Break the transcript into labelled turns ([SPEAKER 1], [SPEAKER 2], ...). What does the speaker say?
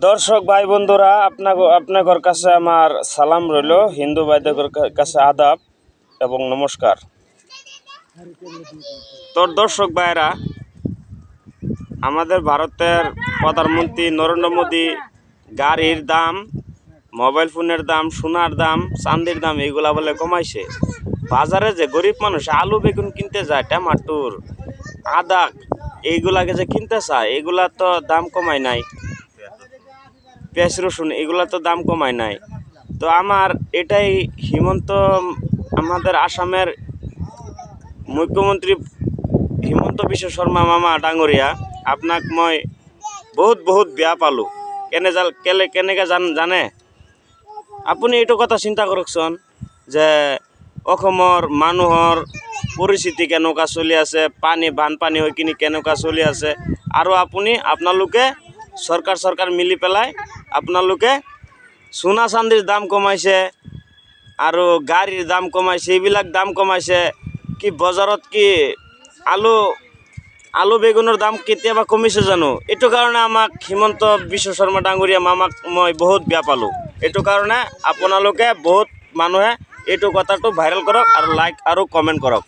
[SPEAKER 1] দর্শক ভাই বন্ধুরা, আপনাদের কাছে আমার সালাম রইল। হিন্দু ভাইদের কাছে আদাব এবং নমস্কার। তোর দর্শক ভাইরা, আমাদের ভারতের প্রধানমন্ত্রী নরেন্দ্র মোদী গাড়ির দাম, মোবাইল ফোনের দাম, সোনার দাম, চাঁদির দাম এইগুলা বলে কমাইছে। বাজারে যে গরিব মানুষ আলু বেগুন কিনতে যায়, টমাটোর, আদা এইগুলাকে যে কিনতে চায়, এগুলা তো দাম কমায় নাই। পেঁয়াজ রসুন এগুলা তো দাম কমায় নাই। তো আমার এটাই আমাদের আসামের মুখ্যমন্ত্রী হিমন্ত বিশ্ব শর্মা মামা ডাঙরিয়া, আপনাক মই বহুত বহুত বেয়া পালো। কেনেকে জানে আপুনি এইটো কথা চিন্তা কৰকচোন যে অসমৰ মানুহৰ পৰিস্থিতি কেনেকুৱা চলি আছে, বানপানী হৈ কিনি কেনেকুৱা চলি আছে, আৰু আপোনালোকে চৰকাৰ মিলি পেলাই আপোনালোকে সোণা চান্দিৰ দাম কমাইছে আৰু গাড়ীৰ দাম কমাইছে, এইবিলাক দাম কমাইছে। কি বজাৰত কি আলু বেগুনৰ দাম কেতিয়াবা কমিছে জানো? এইটো কাৰণে আমাক হিমন্ত বিশ্ব শৰ্মা ডাঙৰীয়া মামাক মই বহুত বেয়া পালোঁ। এইটো কাৰণে আপোনালোকে বহুত মানুহে এইটো কথাটো ভাইৰেল কৰক আৰু লাইক আৰু কমেণ্ট কৰক।